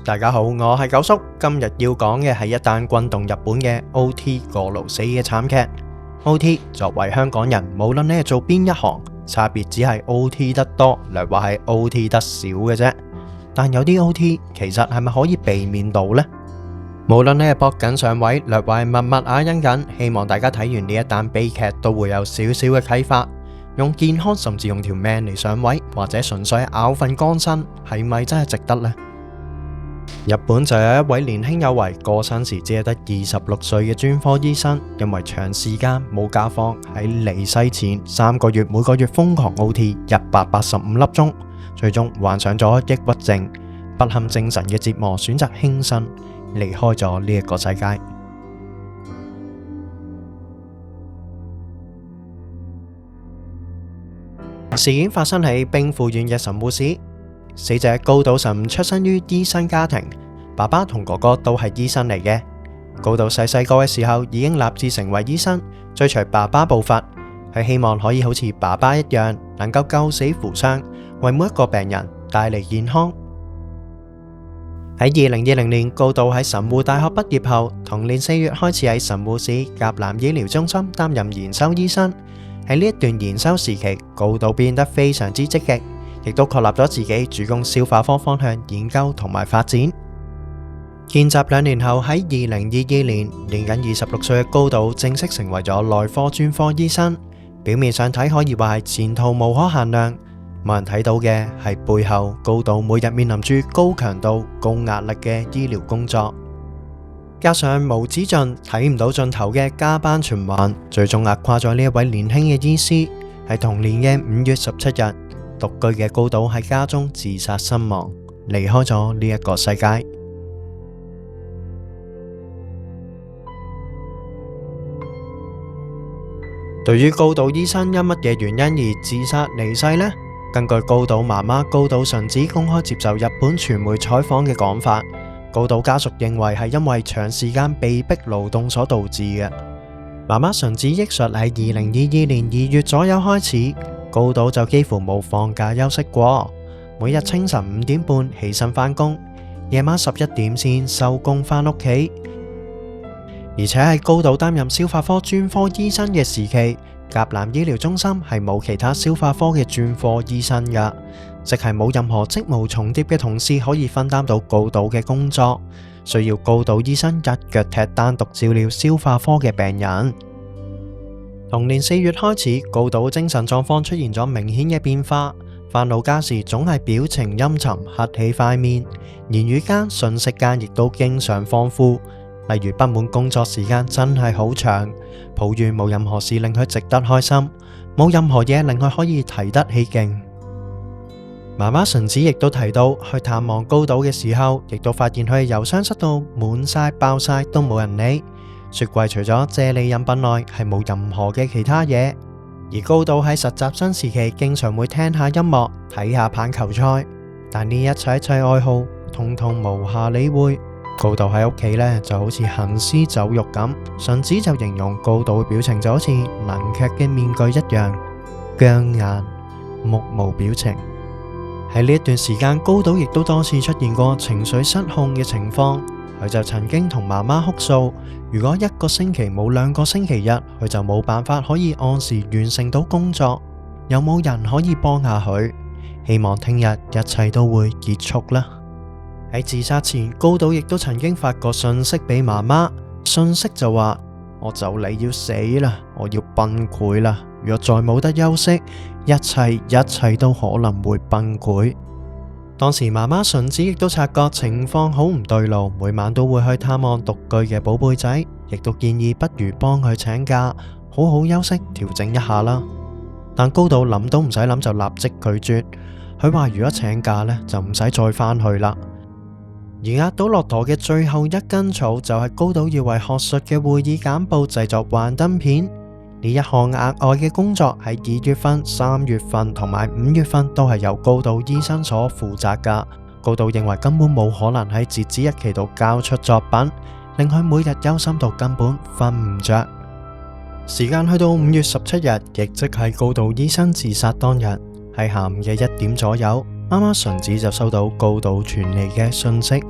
大家好，我係九叔。今日要講嘅係一單轟動日本嘅 OT 過勞死嘅慘劇。OT 作為香港人，無論你係做邊一行，差別只係 OT 得多，略或係 OT 得少嘅啫。但有啲 OT 其實係咪可以避免到呢？無論你係搏緊上位，略或係默默啞忍緊，希望大家睇完呢一單悲劇都會有少少嘅啟發。用健康甚至用條命嚟上位，或者純粹咬份乾身，係咪真係值得呢？日本就有一位年輕有為，過身時只係得26歲嘅專科醫生，因為長時間冇假放，喺離世前3個月每個月瘋狂 OT 185粒鐘，最終患上咗抑鬱症，不堪精神嘅折磨，選擇輕生，離開咗呢一個世界。事件發生喺兵庫縣嘅神戶市，死者高島神出身於醫生家庭，爸爸同哥哥都係醫生嚟嘅。高島細個嘅時候已經立志成為醫生，追隨爸爸步伐，佢希望可以好似爸爸一樣，能夠救死扶傷，為每一個病人帶嚟健康。喺2020年，高島喺神戶大學畢業後，同年4月開始喺神戶市甲南醫療中心擔任研修醫生。喺呢一段研修時期，高島變得非常之積極，亦都確立咗自己主攻消化科方向研究同埋發展。見習2年後，喺2022年，年僅26歲嘅高島正式成為咗內科專科醫生。表面上睇可以話係前途無可限量，冇人睇到嘅係背後高島每日面臨住高強度、高壓力嘅醫療工作。加上無止盡、睇唔到盡頭嘅加班循環，最終壓垮咗呢一位年輕嘅醫師。喺同年嘅5月17日，獨居嘅高島喺家中自殺身亡，離開咗呢一個世界。對於高島醫生因乜嘢原因而自殺離世呢？根據高島媽媽高島純子公開接受日本傳媒採訪嘅講法，高島家屬認為係因為長時間被逼勞動所導致嘅。媽媽純子憶述喺2022年2月左右開始，高島就幾乎冇放假休息過，每日清晨5點半起身返工，夜晚11點先收工返屋企。而且喺高島擔任消化科專科醫生嘅時期，甲南醫療中心係冇其他消化科嘅專科醫生㗎，即係冇任何職務重疊嘅同事可以分擔到高島嘅工作，需要高島醫生一腳踢單獨照料消化科嘅病人。同年4月開始，高島精神狀況出現咗明顯嘅變化，返老家時總係表情陰沉，黑起塊面，言語間、訊息間亦都經常恍惚。例如不滿工作時間真係好長，抱怨冇任何事令佢值得開心，冇任何嘢令佢可以提得起勁。媽媽純子亦都提到，去探望高島嘅時候，亦都發現佢嘅郵箱塞到滿晒爆晒都冇人理，雪櫃除咗啫喱飲品外係冇任何嘅其他嘢。而高島喺實習生時期經常會聽下音樂，睇下棒球賽，但呢一切愛好通通無暇理會。高島喺屋企呢就好似行屍走肉咁，純子就形容高島嘅表情就好似能劇嘅面具一樣僵硬，目無表情。喺呢一段時間，高島亦都多次出現過情緒失控嘅情況，佢就曾經同媽媽哭訴，如果1個星期冇2個星期日，佢就冇辦法可以按時完成到工作，有冇人可以幫下佢？希望聽日一切都會結束啦。喺自殺前，高島亦都曾經發過信息俾媽媽，信息就話：我就嚟要死啦，我要崩潰啦！若再冇得休息，一切都可能會崩潰。當時媽媽純子亦都察覺情況好唔對路，每晚都會去探望獨居嘅寶貝仔，亦都建議不如幫佢請假，好好休息調整一下啦。但高島諗都唔使諗就立即拒絕，佢話如果請假呢，就唔使再返去啦。而壓倒駱駝嘅最後一根草就係高島要為學術嘅會議簡報製作幻燈片。呢一項額外嘅工作喺2月份、3月份同埋5月份都係由高島醫生所負責㗎。高島認為根本冇可能喺截止日期度交出作品，令佢每日憂心到根本瞓唔着。時間去到5月17日，亦即係高島醫生自殺當日，喺下午嘅1點左右。啱啱順子就收到高島傳嚟嘅訊息，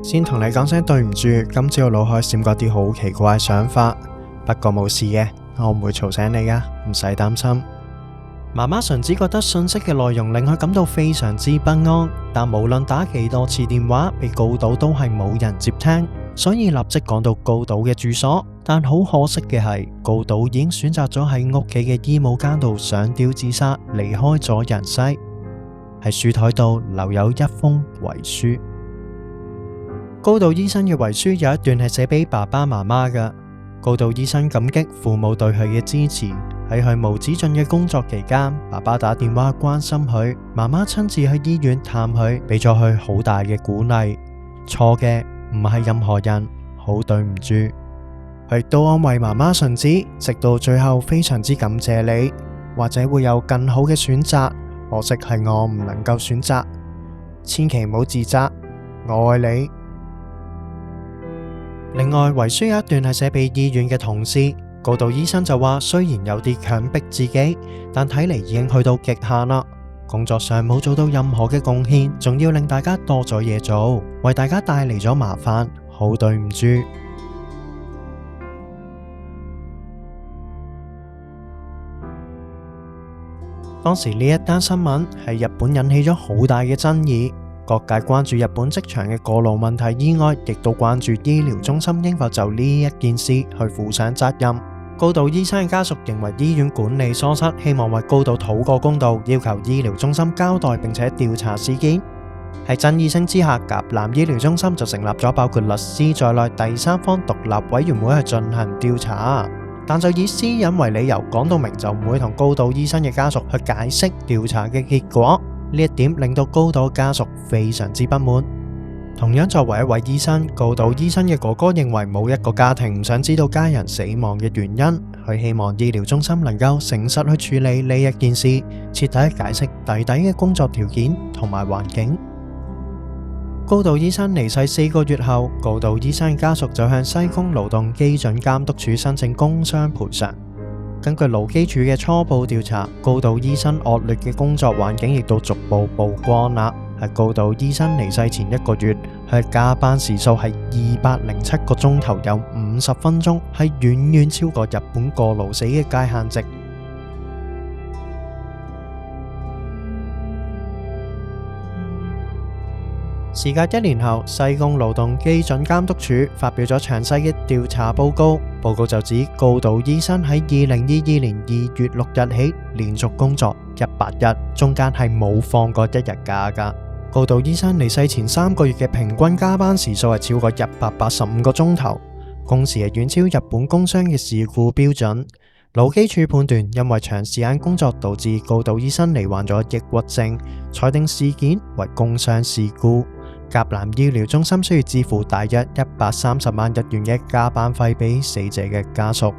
先同你講聲對唔住，今朝腦海閃過啲好奇怪想法，不過冇事嘅，我唔會嘈醒你噶，唔使擔心。媽媽順子覺得訊息嘅內容令佢感到非常之不安，但無論打幾多次電話俾高島都係冇人接聽，所以立即趕到高島嘅住所。但好可惜嘅係，高島已經選擇咗喺屋企嘅衣帽間度上吊自殺，離開咗人世。喺書台度留有一封遺書。高島醫生嘅遺書有一段係寫俾爸爸媽媽嘅。高島醫生感激父母對佢嘅支持。喺佢無止盡嘅工作期間，爸爸打電話關心佢，媽媽親自去醫院探佢，俾咗佢好大嘅鼓勵。錯嘅唔係任何人，好對唔住。佢亦都安慰媽媽順子，直到最後非常之感謝你，或者會有更好嘅選擇，可惜係我唔能夠選擇，千祈唔好自責，我愛你。另外遺書有一段係寫俾醫院嘅同事。高島醫生就話，雖然有啲強迫自己，但睇嚟已經去到極限啦。工作上冇做到任何嘅貢獻，仲要令大家多咗嘢做，為大家帶嚟咗麻煩，好對唔住。當時呢一單新聞喺日本引起咗好大嘅爭議，各界關注日本職場嘅過勞問題以外，亦都關注醫療中心應否就呢一件事去負上責任。高島醫生嘅家屬認為醫院管理疏失，希望為高島討個公道，要求醫療中心交代並且調查事件。喺爭議聲之下，甲南醫療中心就成立咗包括律師在內第三方獨立委員會去進行調查，但就以私隱為理由，講到明就唔會同高島醫生嘅家屬去解釋調查嘅結果。呢一點令到高島家屬非常之不滿。同樣作為一位醫生，高島醫生嘅哥哥認為冇一個家庭唔想知道家人死亡嘅原因，佢希望醫療中心能夠誠實去處理呢一件事，徹底解釋弟弟嘅工作條件同埋環境。高島醫生離世4個月後，高島醫生嘅家屬就向西宮勞動基準監督署申請工傷賠償。根據勞基署嘅初步調查，高島醫生惡劣嘅工作環境亦都逐步曝光啦。喺高島醫生離世前1個月，佢加班時數係207個鐘頭，有50分鐘，係遠遠超過日本過勞死嘅界限值。時隔1年後，西宮勞動基準監督署發表咗詳細嘅調查報告。報告就指高島醫生喺2022年2月6日起連續工作100日，中間係冇放過1日假㗎。高島醫生離世前3個月嘅平均加班時數係超過185個鐘頭，工時係遠超日本工傷嘅事故標準。勞基署判斷，因為長時間工作導致高島醫生罹患咗抑鬱症，裁定事件為工傷事故。甲南醫療中心需要支付大約130萬日元嘅加班費俾死者嘅家屬。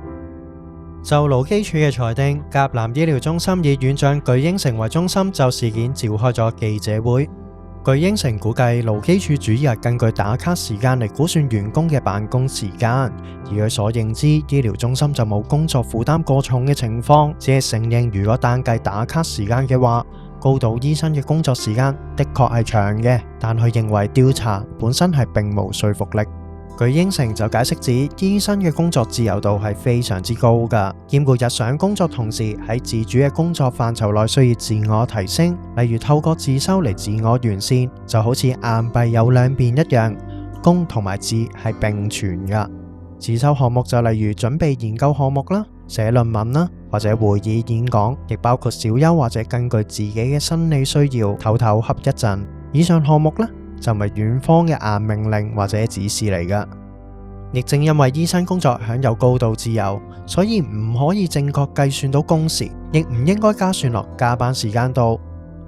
就勞基署嘅裁定，甲南醫療中心以院長具英成為中心，就事件召開咗記者會。具英成估計勞基署主要係根據打卡時間嚟估算員工嘅辦公時間，而佢所認知醫療中心就冇工作負擔過重嘅情況，只係承認如果單計打卡時間嘅話，高島醫生嘅工作時間的確係長嘅，但佢認為調查本身係並無說服力。具英成就解釋指，醫生嘅工作自由度係非常之高㗎，兼顧日常工作同時喺自主嘅工作範疇內需要自我提升，例如透過自修嚟自我完善，就好似硬幣有兩邊一樣，公同埋字係並存㗎。自修項目就例如準備研究項目啦、寫論文啦，或者會議演講，亦包括小休或者根據自己嘅生理需要偷偷瞌一陣。以上項目呢，就唔係院方嘅硬命令或者指示嚟㗎。亦正因為醫生工作享有高度自由，所以唔可以正確計算到工時，亦唔應該加算落加班時間度。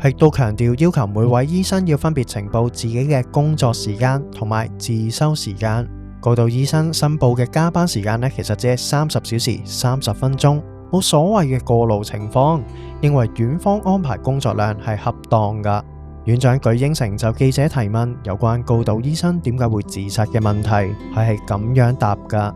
亦都強調要求每位醫生要分別呈報自己嘅工作時間同埋自修時間。高島醫生申報嘅加班時間呢，其實只係30小時30分鐘，冇所謂嘅過勞情況，認為院方安排工作量係恰當㗎。院長具英成就記者提問有關高島醫生點解會自殺嘅問題，佢係咁樣答㗎。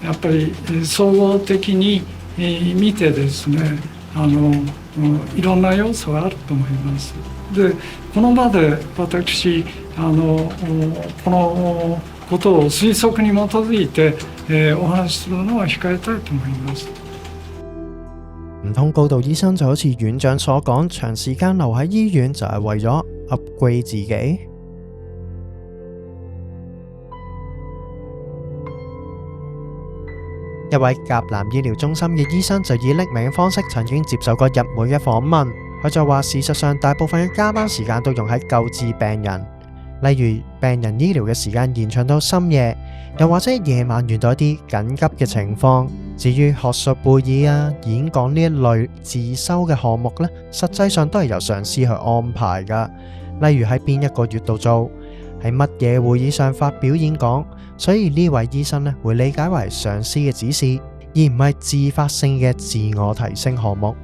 やっぱり総合的に見てですね、いろんな要素があると思います。でこの場で私このことを推測に基づいて、お話しするのは控えたいと思います。唔通告導醫生就好似院長所講，長時間留喺醫院就係為咗 upgrade 自己？一位甲南醫療中心嘅醫生就以匿名嘅方式曾經接受過日媒嘅訪問，佢就話事實上大部分嘅加班時間都用喺救治病人，例如病人醫療嘅時間延長到深夜，又或者夜晚遇到一啲緊急嘅情況。至於學術會議啊、演講呢一類自修嘅項目呢，實際上都係由上司去安排㗎，例如喺邊一個月度做，喺乜嘢會議上發表演講。所以呢位醫生呢會理解為上司嘅指示，而唔係自發性嘅自我提升項目。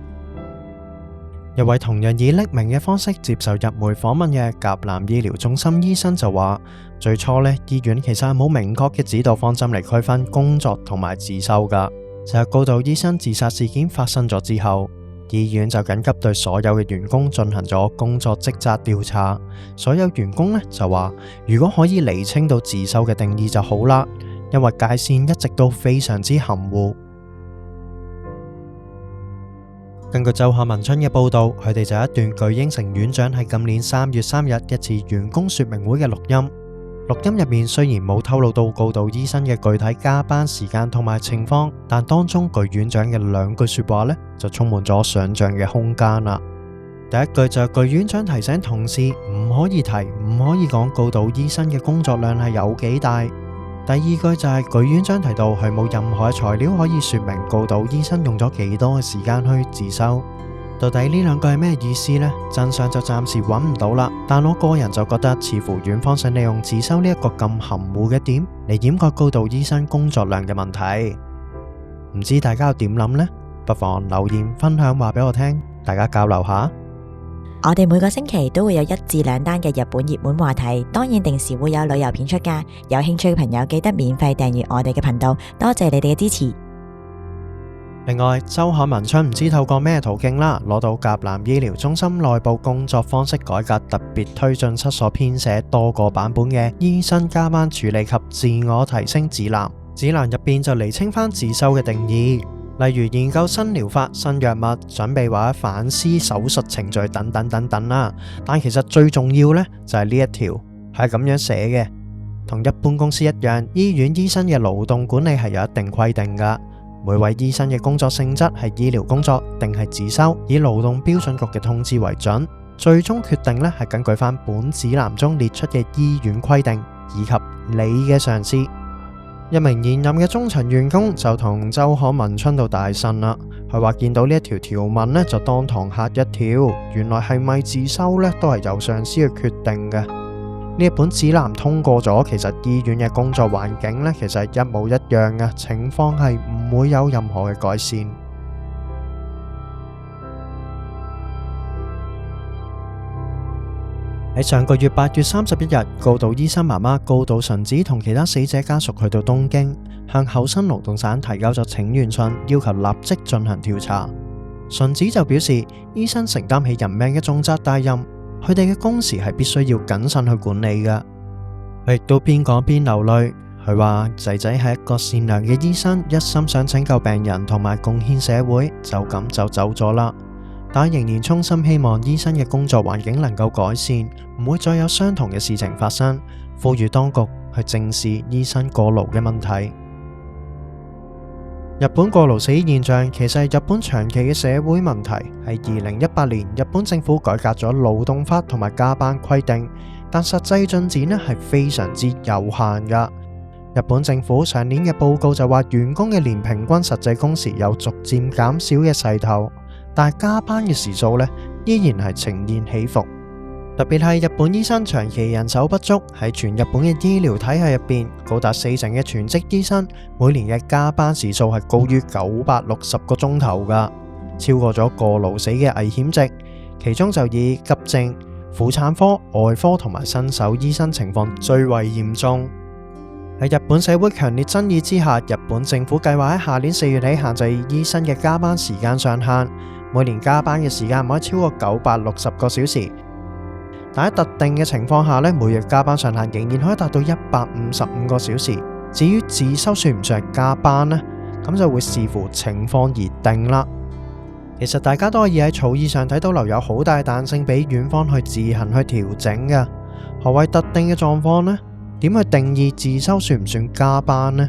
一位同樣以匿名嘅方式接受日媒訪問嘅甲南醫療中心醫生就話，最初呢，醫院其實係冇明確嘅指導方針嚟區分工作同埋自修㗎。就係告導醫生自殺事件發生咗之後，醫院就緊急對所有嘅員工進行咗工作職責調查。所有員工呢就話，如果可以釐清到自修嘅定義就好啦，因為界線一直都非常之含糊。根據周刊文春嘅報導，佢哋就有一段據應承院長喺今年3月3日一次員工說明會嘅錄音。錄音入面雖然冇透露到告導醫生嘅具體加班時間同埋情況，但當中據院長嘅2句說話呢，就充滿咗想像嘅空間啦。第一句就係據院長提醒同事唔可以提、唔可以講告導醫生嘅工作量係有幾大。第二句就係據院長提到佢冇任何嘅材料可以說明告導醫生用咗幾多嘅時間去自修。到底呢2句係咩意思呢？真相就暫時揾唔到啦。但我個人就覺得似乎院方想利用自修呢一個咁含糊嘅點嚟掩蓋告導醫生工作量嘅問題。唔知大家又點諗呢？不妨留言分享話俾我聽，大家交流下。我哋每個星期都會有1至2單嘅日本熱門話題，當然定時會有旅遊片出㗎。有興趣嘅朋友記得免費訂閱我哋嘅頻道，多謝你哋嘅支持。另外，周刊文春唔知透過咩途徑啦，攞到甲南醫療中心內部工作方式改革特別推進室所編寫多個版本嘅醫生加班處理及自我提升指南。指南入邊就釐清翻自修嘅定義，例如研究新療法、新藥物、準備或者反思手術程序等等等等啦。但其實最重要呢，就係呢一條係咁樣寫嘅，同一般公司一樣，醫院醫生嘅勞動管理係有一定規定㗎。每位醫生嘅工作性質係醫療工作定係自修，以勞動標準局嘅通知為準。最終決定呢係根據翻本指南中列出嘅醫院規定，以及你嘅上司。一名現任嘅中層員工就同周刊文春到大呻啦，佢話見到呢一條條文呢就當堂嚇一跳，原來係咪自修呢都係由上司去決定嘅。呢一本指南通過咗，其實醫院嘅工作環境呢，其實係一模一樣嘅，情況係唔會有任何嘅改善。喺上個月8月31日，告導醫生媽媽告導純子同其他死者家屬去到東京，向厚生勞動省提交咗請願信，要求立即進行調查。純子就表示，醫生承擔起人命嘅重責大任，佢哋嘅工時係必須要謹慎去管理㗎。佢亦都邊講邊流淚，佢話仔仔係一個善良嘅醫生，一心想拯救病人同埋貢獻社會，就咁就走咗啦。但仍然衷心希望醫生嘅工作環境能夠改善，唔會再有相同嘅事情發生，呼籲當局去正視醫生過勞嘅問題。日本過勞死現象其實係日本長期嘅社會問題，喺2018年日本政府改革咗勞動法同埋加班規定，但實際進展呢係非常之有限噶。日本政府上年嘅報告就話員工嘅年平均實際工時有逐漸減少嘅勢頭，但係加班嘅時數呢依然係呈現起伏。特別係日本醫生長期人手不足，喺全日本嘅醫療體系入邊，高達40%嘅全職醫生每年嘅加班時數係高於960個鐘頭噶，超過咗過勞死嘅危險值。其中就以急症、婦產科、外科同埋新手醫生情況最為嚴重。喺日本社會強烈爭議之下，日本政府計劃喺下年4月起限制醫生嘅加班時間上限，每年加班嘅時間唔可以超過960個小時。但喺特定嘅情況下呢，每日加班上限仍然可以達到155個小時。至於自修算唔算係加班呢？咁就會視乎情況而定啦。其實大家都可以喺草擬上睇到留有好大彈性俾院方去自行去調整嘅。何謂特定嘅狀況呢？點去定義自修算唔算加班呢？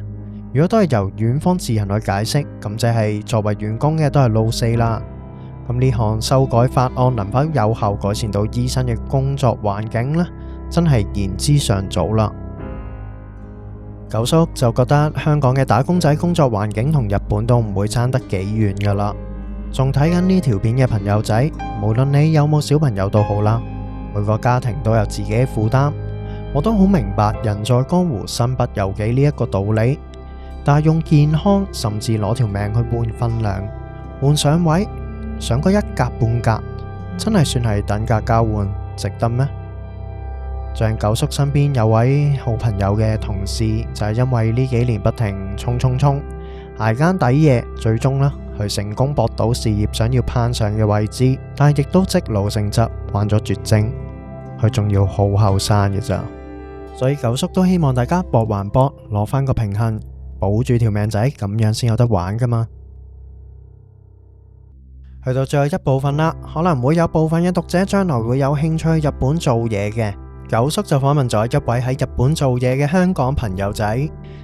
如果都係由院方自行去解釋，咁即係作為員工嘅都係老四啦。咁呢項修改法案能否有效改善到醫生嘅工作環境呢？真係言之尚早啦。九叔就覺得香港嘅打工仔工作環境同日本都唔會差得幾遠噶啦。仲睇緊呢條片嘅朋友仔，無論你有冇小朋友都好啦，每個家庭都有自己嘅負擔。我都好明白人在江湖身不由己呢一個道理，但係用健康甚至攞條命去換分量，換上位，上個一格半格，真係算係等價交換，值得咩？像九叔身邊有位好朋友嘅同事，就係因為呢幾年不停衝，捱更抵夜，最終呢，佢成功搏到事業想要攀上嘅位置，但係亦都積勞成疾，患咗絕症。佢仲要好後生嘅咋，所以九叔都希望大家搏還搏，攞翻個平衡，保住條命仔，咁樣先有得玩噶嘛。去到最後一部分啦，可能會有部分嘅讀者將來會有興趣去日本做嘢嘅。九叔就訪問咗一位喺日本做嘢嘅香港朋友仔，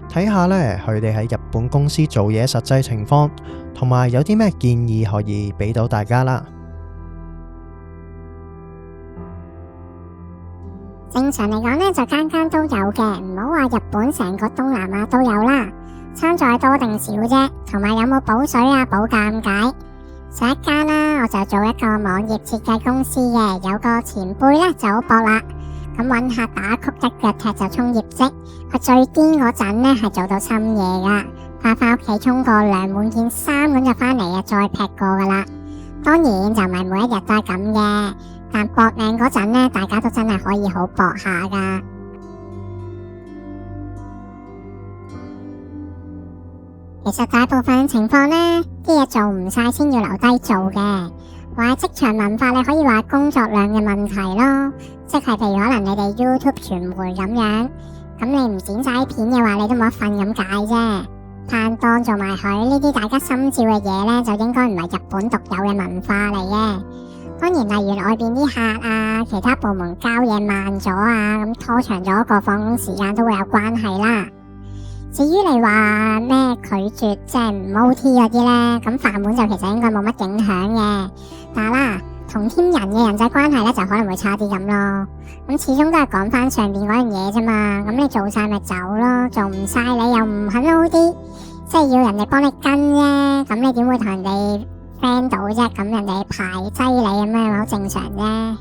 睇下呢，佢哋喺日本公司做嘢實際情況，同埋有啲咩建議可以俾到大家啦。正常嚟講呢，就間間都有嘅，唔好話日本成個東南亞都有啦。差在多定少啫，同埋有冇補水啊、補鑑解。上一間啦，我就做一個網頁設計公司嘅，有個前輩呢就好搏啦。咁揾客打曲一腳踢就衝業績，佢最癲嗰陣呢係做到深夜噶，翻屋企沖個涼，換件衫咁就翻嚟啊，再劈過噶啦。當然就唔係每一日都係咁嘅，但搏命嗰陣呢，大家都真係可以好搏下噶。其實大部分情況呢，啲嘢做唔晒先要留低做嘅。話職場文化你可以話工作量嘅問題咯，即係譬如可能你哋 YouTube 傳媒咁樣，咁你唔剪晒片嘅話，你都冇得瞓咁解啫。但當做埋佢呢啲大家心照嘅嘢呢，就應該唔係日本獨有嘅文化嚟嘅。當然，例如外邊啲客啊，其他部門交嘢慢咗啊，咁拖長咗個放工時間都會有關係啦。至於你話咩拒絕即係唔 OT 嗰啲呢，咁飯碗就其實應該冇乜影響嘅。但係啦，同添人嘅人際關係呢，就可能會差啲咁咯。咁始終都係講翻上邊嗰樣嘢啫嘛。咁你做晒咪走咯，做唔晒你又唔肯 OT，即係要人哋幫你跟啫。咁你點會同人哋 friend 到啫？咁人哋排擠你咁樣好正常啫。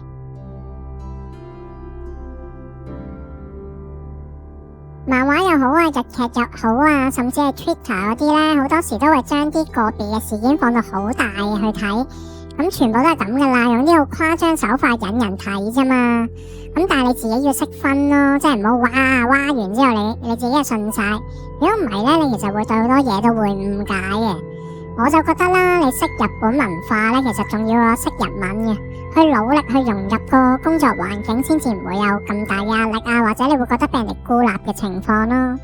漫畫又好啊，日劇又好啊，甚至係 Twitter 嗰啲呢，好多時都會將啲個別嘅事件放到好大去睇，咁全部都係咁噶啦，用啲好誇張手法引人睇啫嘛。咁但係你自己要識分咯，即係唔好哇完之後你自己就信晒。如果唔係呢，你其實會對好多嘢都會誤解嘅。我就覺得啦，你識日本文化呢，其實仲要識日文嘅，去努力去融入個工作環境，先至唔會有咁大壓力啊，或者你會覺得俾人哋孤立嘅情況咯。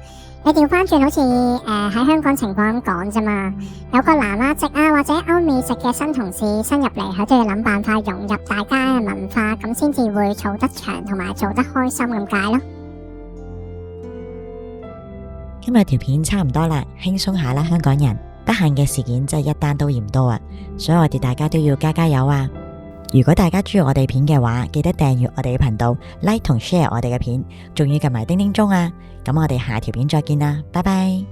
你調翻轉好似喺香港情況咁講啫嘛，有個南亞籍啊或者歐美籍嘅新同事新入嚟，佢都要諗辦法融入大家嘅文化，咁先至會做得長同埋做得開心咁解咯。今日條片差唔多啦，輕鬆下啦，香港人。得閒嘅事件真係一單都嫌多啊，所以我哋大家都要加油啊！如果大家中意我哋片嘅話，記得訂閱我哋嘅頻道 ，like 同 share 我哋嘅片，仲要撳埋叮叮鐘啊！咁我哋下條片再見啦，拜拜。